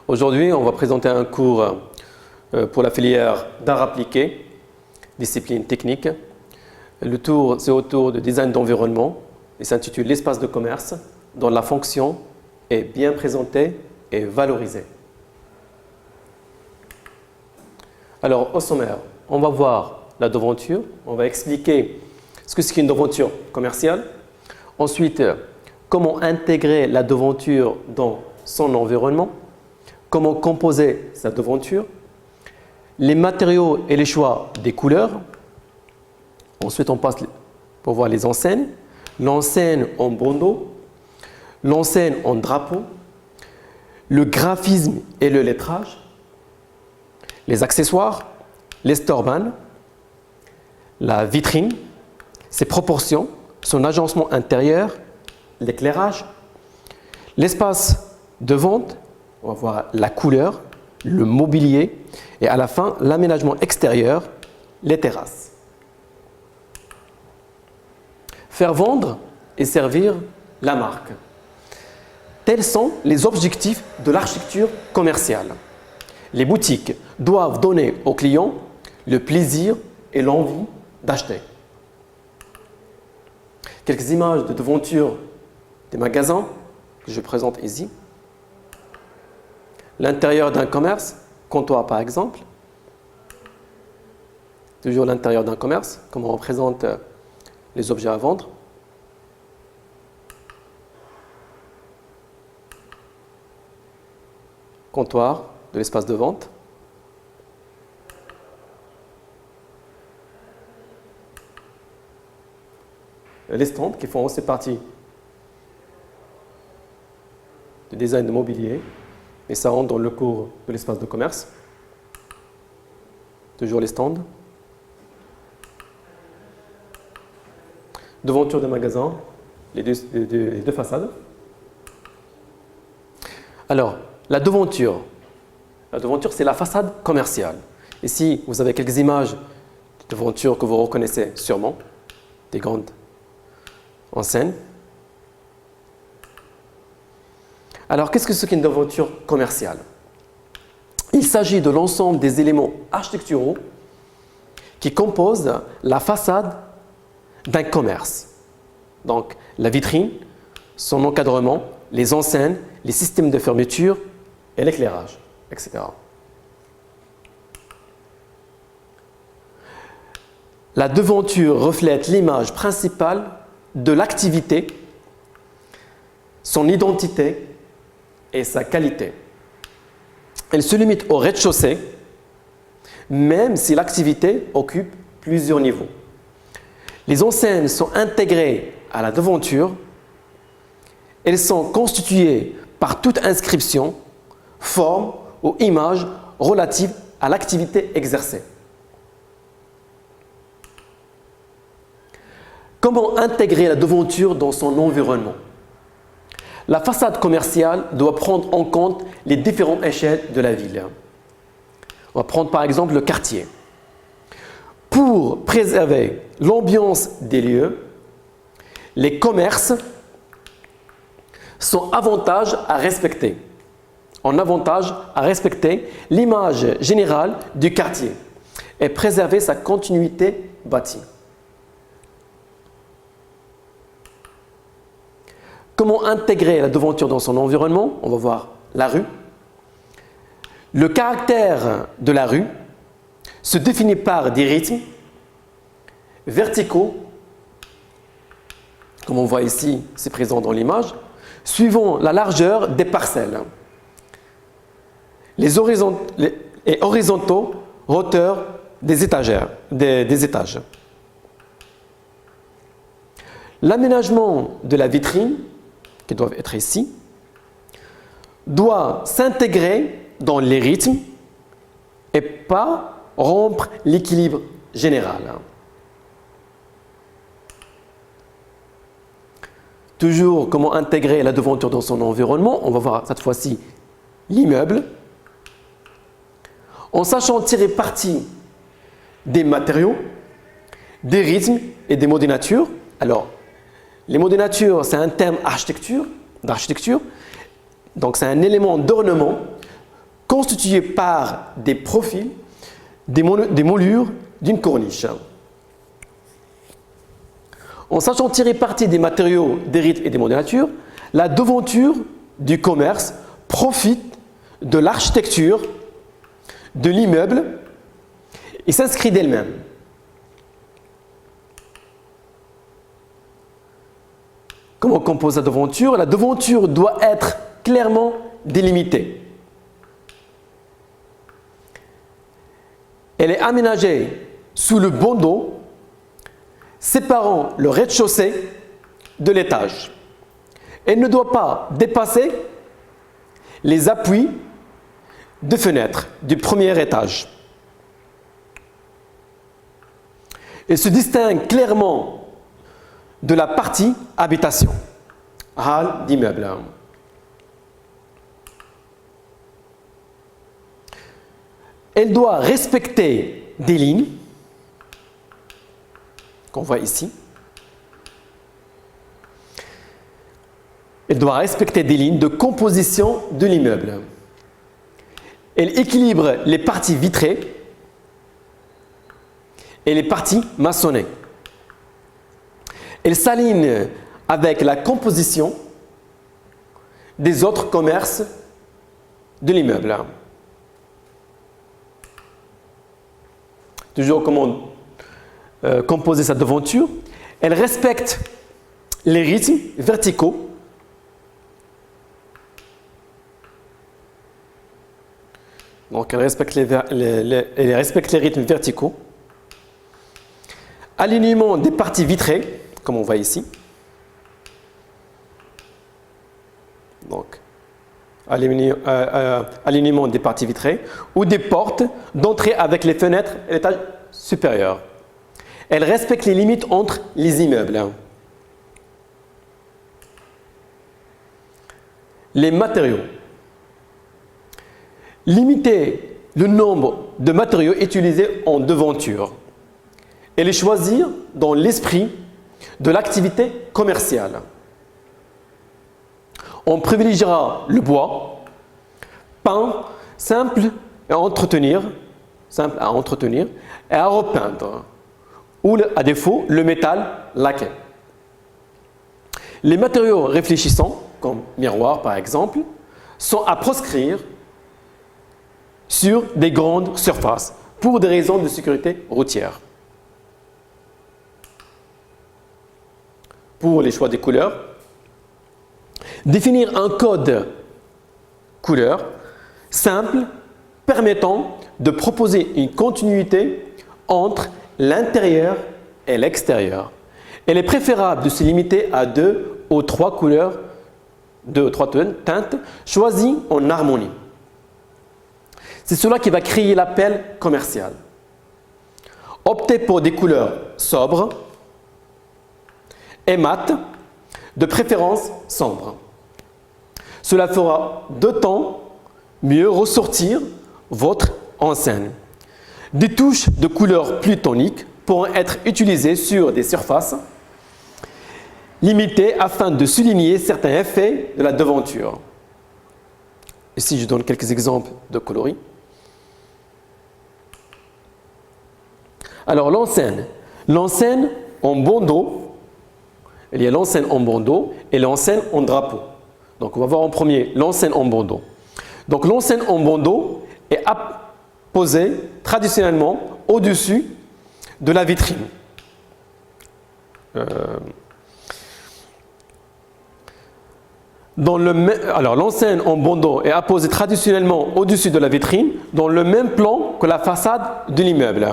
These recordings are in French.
Aujourd'hui, on va présenter un cours pour la filière d'art appliqué, discipline technique. Le tour, c'est autour de design d'environnement et s'intitule l'espace de commerce dont la fonction est bien présentée et valorisée. Alors, au sommaire, on va voir la devanture, on va expliquer ce que c'est qu'une devanture commerciale. Ensuite, comment intégrer la devanture dans son environnement, comment composer sa devanture, les matériaux et les choix des couleurs. Ensuite, on passe pour voir les enseignes, l'enseigne en bandeau, l'enseigne en drapeau, le graphisme et le lettrage, les accessoires, les storban, la vitrine, ses proportions, son agencement intérieur, l'éclairage, l'espace de vente, on va voir la couleur, le mobilier et à la fin l'aménagement extérieur, les terrasses. Faire vendre et servir la marque. Tels sont les objectifs de l'architecture commerciale. Les boutiques doivent donner aux clients le plaisir et l'envie d'acheter. Quelques images de devanture des magasins que je présente ici. L'intérieur d'un commerce, comptoir par exemple. Toujours l'intérieur d'un commerce, comment on représente les objets à vendre. Comptoir de l'espace de vente. Les stands qui font aussi partie du design de mobilier, et ça rentre dans le cours de l'espace de commerce. Toujours les stands. Devanture de magasin, les deux façades. Alors, la devanture c'est la façade commerciale. Ici, vous avez quelques images de devanture que vous reconnaissez sûrement, des grandes enseignes. Alors, qu'est-ce que c'est qu'une devanture commerciale? Il s'agit de l'ensemble des éléments architecturaux qui composent la façade d'un commerce. Donc, la vitrine, son encadrement, les enseignes, les systèmes de fermeture et l'éclairage, etc. La devanture reflète l'image principale de l'activité, son identité et sa qualité. Elle se limite au rez-de-chaussée, même si l'activité occupe plusieurs niveaux. Les enseignes sont intégrées à la devanture. Elles sont constituées par toute inscription, forme ou image relative à l'activité exercée. Comment intégrer la devanture dans son environnement? La façade commerciale doit prendre en compte les différentes échelles de la ville. On va prendre par exemple le quartier. Pour préserver l'ambiance des lieux, les commerces sont avantage à respecter. En avantage à respecter l'image générale du quartier et préserver sa continuité bâtie. Comment intégrer la devanture dans son environnement? On va voir la rue. Le caractère de la rue se définit par des rythmes verticaux, comme on voit ici, c'est présent dans l'image, suivant la largeur des parcelles. Les horizontaux, hauteur des étages. L'aménagement de la vitrine, qui doit être ici, doit s'intégrer dans les rythmes et pas rompre l'équilibre général. Toujours comment intégrer la devanture dans son environnement. On va voir cette fois-ci l'immeuble. En sachant tirer parti des matériaux, des rythmes et des mots de nature. Alors, les mots de nature, c'est un thème d'architecture. Donc, c'est un élément d'ornement constitué par des profils, des moulures d'une corniche. En sachant tirer parti des matériaux, des rythmes et des mots de nature, la devanture du commerce profite de l'architecture de l'immeuble et s'inscrit d'elle-même. Comment on compose la devanture? La devanture doit être clairement délimitée. Elle est aménagée sous le bandeau séparant le rez-de-chaussée de l'étage. Elle ne doit pas dépasser les appuis de fenêtres du premier étage. Elle se distingue clairement de la partie habitation, hall d'immeuble. Elle doit respecter des lignes qu'on voit ici. Elle doit respecter des lignes de composition de l'immeuble. Elle équilibre les parties vitrées et les parties maçonnées. Elle s'aligne avec la composition des autres commerces de l'immeuble. Toujours comment composer sa devanture. Elle respecte les rythmes verticaux. Donc, elle respecte les rythmes verticaux. Alignement des parties vitrées, comme on voit ici. Donc, alignement des parties vitrées ou des portes d'entrée avec les fenêtres à l'étage supérieur. Elle respecte les limites entre les immeubles. Les matériaux. Limiter le nombre de matériaux utilisés en devanture et les choisir dans l'esprit de l'activité commerciale. On privilégiera le bois, peint, simple à entretenir et à repeindre, ou à défaut le métal laqué. Les matériaux réfléchissants, comme miroir par exemple, sont à proscrire sur des grandes surfaces pour des raisons de sécurité routière. Pour les choix des couleurs, définir un code couleur simple permettant de proposer une continuité entre l'intérieur et l'extérieur. Il est préférable de se limiter à 2 ou 3 couleurs, 2 ou 3 teintes choisies en harmonie. C'est cela qui va créer l'appel commercial. Optez pour des couleurs sobres et mates, de préférence sombres. Cela fera d'autant mieux ressortir votre enseigne. Des touches de couleurs plus toniques pourront être utilisées sur des surfaces limitées afin de souligner certains effets de la devanture. Ici, je donne quelques exemples de coloris. Alors, l'enseigne. L'enseigne en bandeau, il y a l'enseigne en bandeau et l'enseigne en drapeau. Donc, on va voir en premier l'enseigne en bandeau. Donc, l'enseigne en bandeau est posée traditionnellement au-dessus de la vitrine. Alors, l'enseigne en bandeau est apposée traditionnellement au-dessus de la vitrine dans le même plan que la façade de l'immeuble.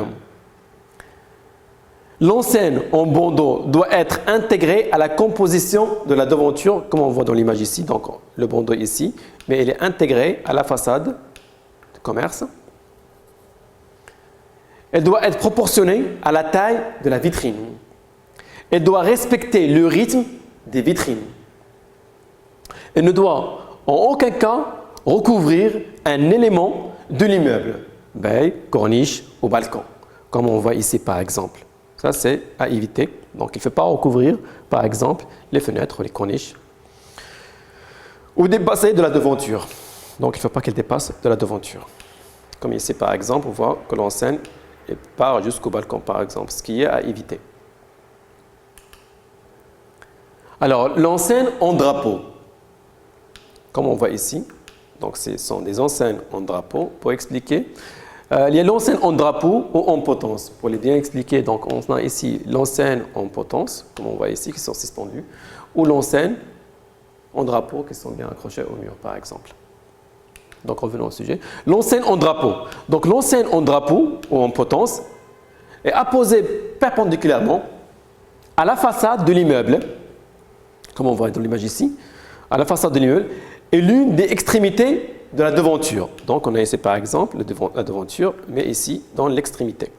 L'enseigne en bandeau doit être intégrée à la composition de la devanture, comme on voit dans l'image ici, donc le bandeau ici, mais elle est intégrée à la façade du commerce. Elle doit être proportionnée à la taille de la vitrine. Elle doit respecter le rythme des vitrines. Elle ne doit en aucun cas recouvrir un élément de l'immeuble, baie, corniche ou balcon, comme on voit ici par exemple. Ça, c'est à éviter. Donc, il ne faut pas recouvrir, par exemple, les fenêtres ou les corniches ou dépasser de la devanture. Donc, il ne faut pas qu'elle dépasse de la devanture. Comme ici, par exemple, on voit que l'enseigne part jusqu'au balcon, par exemple, ce qui est à éviter. Alors, l'enseigne en drapeau, comme on voit ici, donc ce sont des enseignes en drapeau. Pour expliquer, il y a l'enseigne en drapeau ou en potence. Pour les bien expliquer, donc on a ici l'enseigne en potence, comme on voit ici, qui sont suspendues, ou l'enseigne en drapeau, qui sont bien accrochées au mur, par exemple. Donc, revenons au sujet. L'enseigne en drapeau. Donc, l'enseigne en drapeau ou en potence est apposée perpendiculairement à la façade de l'immeuble, comme on voit dans l'image ici, à la façade de l'immeuble, est l'une des extrémités de la devanture. Donc, on a ici par exemple la devanture, mais ici dans l'extrémité.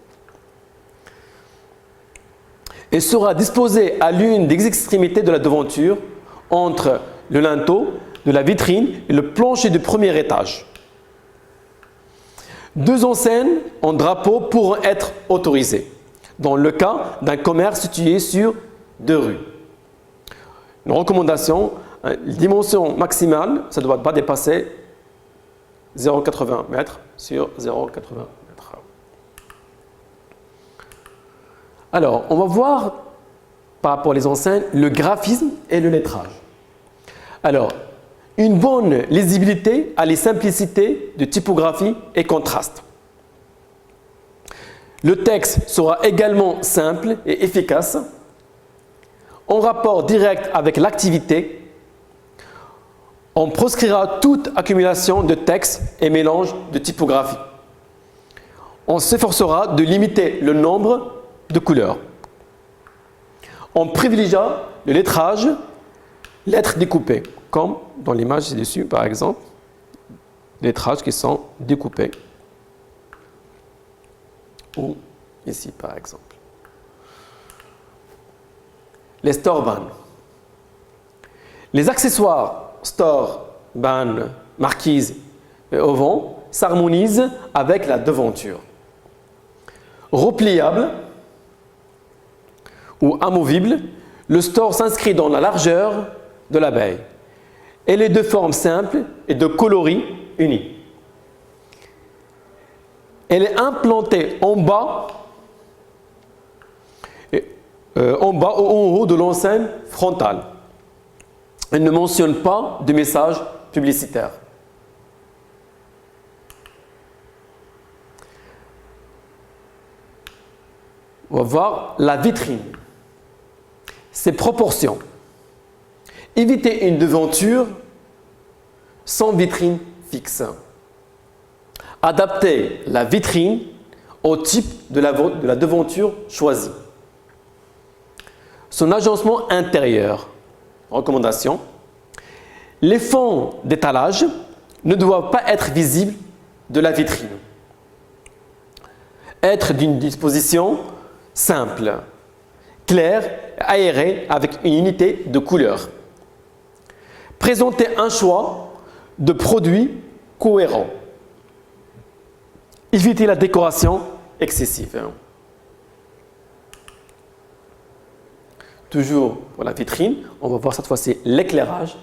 Et sera disposée à l'une des extrémités de la devanture entre le linteau de la vitrine et le plancher du premier étage. Deux enseignes en drapeau pourront être autorisées dans le cas d'un commerce situé sur deux rues. Une recommandation, la dimension maximale, ça ne doit pas dépasser 0,80 m sur 0,80 m. Alors, on va voir par rapport aux enseignes le graphisme et le lettrage. Alors, une bonne lisibilité a les simplicités de typographie et contraste. Le texte sera également simple et efficace, en rapport direct avec l'activité. On proscrira toute accumulation de texte et mélange de typographie. On s'efforcera de limiter le nombre de couleurs. On privilégia le lettrage, lettres découpées, comme dans l'image ci-dessus par exemple, lettrages qui sont découpés, ou ici par exemple. Les store bands. Les accessoires store, band, marquise et auvent s'harmonisent avec la devanture. Repliable ou amovible, le store s'inscrit dans la largeur de l'abeille. Elle est de forme simple et de coloris unis. Elle est implantée en bas ou en haut de l'enseigne frontale. Elle ne mentionne pas de message publicitaire. On va voir la vitrine. Ses proportions. Éviter une devanture sans vitrine fixe. Adapter la vitrine au type de la devanture choisie. Son agencement intérieur. Recommandation. Les fonds d'étalage ne doivent pas être visibles de la vitrine. Être d'une disposition simple, claire, aérée avec une unité de couleur. Présenter un choix de produits cohérents. Éviter la décoration excessive. Toujours pour la vitrine, on va voir cette fois-ci l'éclairage.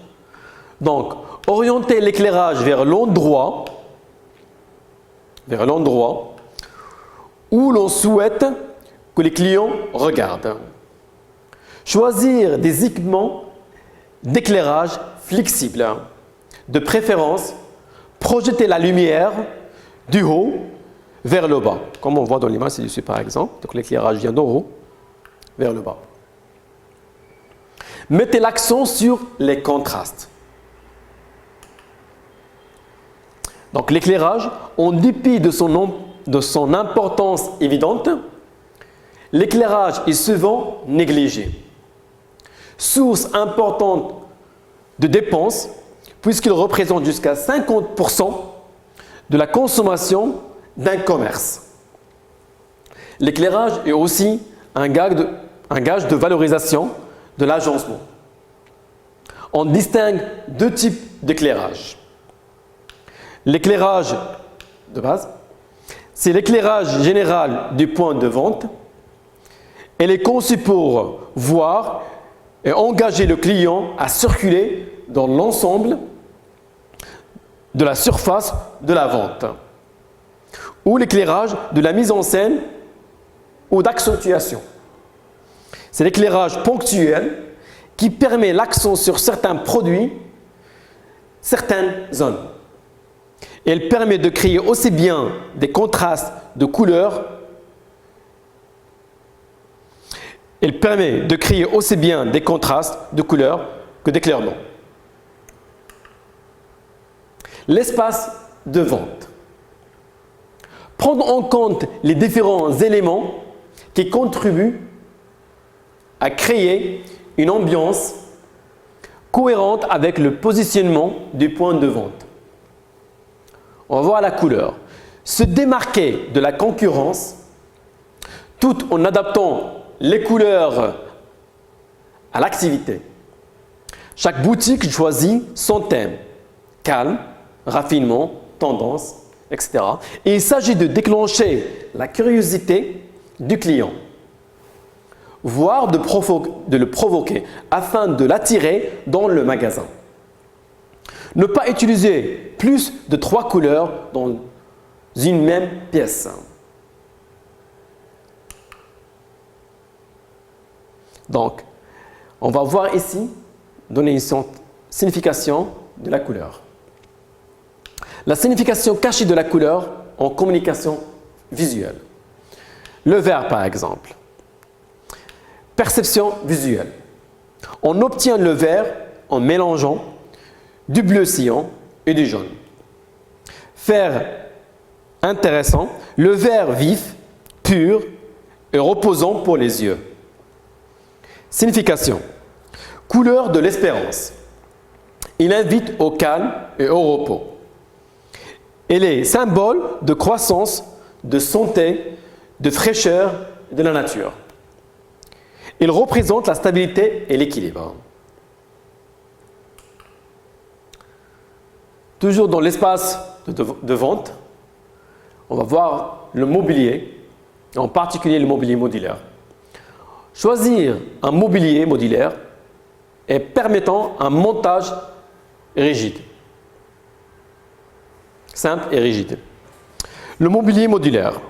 Donc, orienter l'éclairage vers l'endroit où l'on souhaite que les clients regardent. Choisir des équipements d'éclairage flexibles. De préférence, projeter la lumière du haut vers le bas, comme on voit dans l'image ci-dessus par exemple. Donc l'éclairage vient d'en haut vers le bas. Mettez l'accent sur les contrastes. Donc l'éclairage, en dépit de son importance évidente, l'éclairage est souvent négligé. Source importante de dépenses, puisqu'il représente jusqu'à 50% de la consommation d'un commerce. L'éclairage est aussi un gage de valorisation de l'agencement. On distingue deux types d'éclairage. L'éclairage de base, c'est l'éclairage général du point de vente. Elle est conçue pour voir et engager le client à circuler dans l'ensemble de la surface de la vente ou l'éclairage de la mise en scène ou d'accentuation. C'est l'éclairage ponctuel qui permet l'accent sur certains produits, certaines zones. Et elle permet de créer aussi bien des contrastes de couleurs, que d'éclairement. L'espace de vente. Prendre en compte les différents éléments qui contribuent à créer une ambiance cohérente avec le positionnement du point de vente. On va voir la couleur. Se démarquer de la concurrence tout en adaptant les couleurs à l'activité. Chaque boutique choisit son thème, calme, raffinement, tendance, etc. Et il s'agit de déclencher la curiosité du client, voire de le provoquer afin de l'attirer dans le magasin. Ne pas utiliser plus de 3 couleurs dans une même pièce. Donc, on va voir ici, donner une signification de la couleur. La signification cachée de la couleur en communication visuelle. Le vert par exemple. Perception visuelle. On obtient le vert en mélangeant du bleu cyan et du jaune. Faire intéressant, le vert vif, pur et reposant pour les yeux. Signification. Couleur de l'espérance. Il invite au calme et au repos. Elle est symbole de croissance, de santé, de fraîcheur de la nature. Il représente la stabilité et l'équilibre. Toujours dans l'espace de vente, on va voir le mobilier, en particulier le mobilier modulaire. Choisir un mobilier modulaire et permettant un montage rigide. Simple et rigide. Le mobilier modulaire.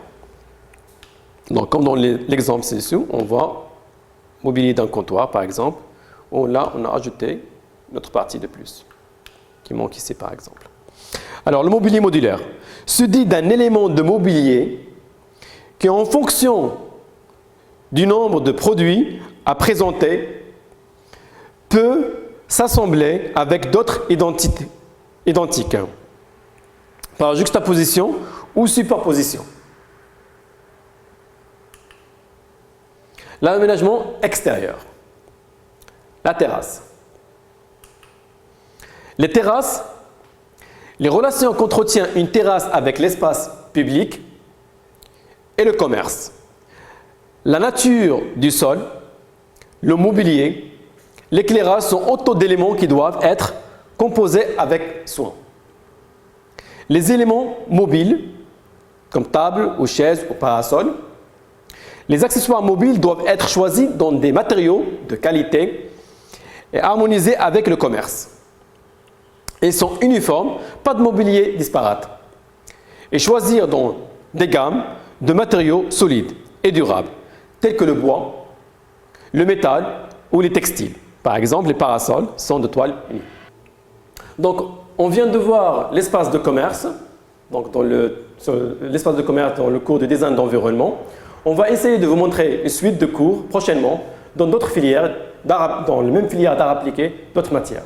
Donc, comme dans l'exemple ci-dessous, on voit mobilier d'un comptoir par exemple, où là on a ajouté notre partie de plus, qui manque ici par exemple. Alors, le mobilier modulaire se dit d'un élément de mobilier qui, en fonction du nombre de produits à présenter, peut s'assembler avec d'autres identiques par juxtaposition ou superposition. L'aménagement extérieur. La terrasse. Les terrasses, les relations qu'entretient une terrasse avec l'espace public et le commerce. La nature du sol, le mobilier, l'éclairage sont autant d'éléments qui doivent être composés avec soin. Les éléments mobiles, comme table ou chaise ou parasol, les accessoires mobiles doivent être choisis dans des matériaux de qualité et harmonisés avec le commerce. Ils sont uniformes, pas de mobilier disparate. Et choisir dans des gammes de matériaux solides et durables, tels que le bois, le métal ou les textiles. Par exemple, les parasols sont de toile unie. Donc, on vient de voir l'espace de commerce, donc dans l'espace de commerce dans le cours de design d'environnement. On va essayer de vous montrer une suite de cours prochainement dans d'autres filières, dans les mêmes filières d'art appliqué, d'autres matières.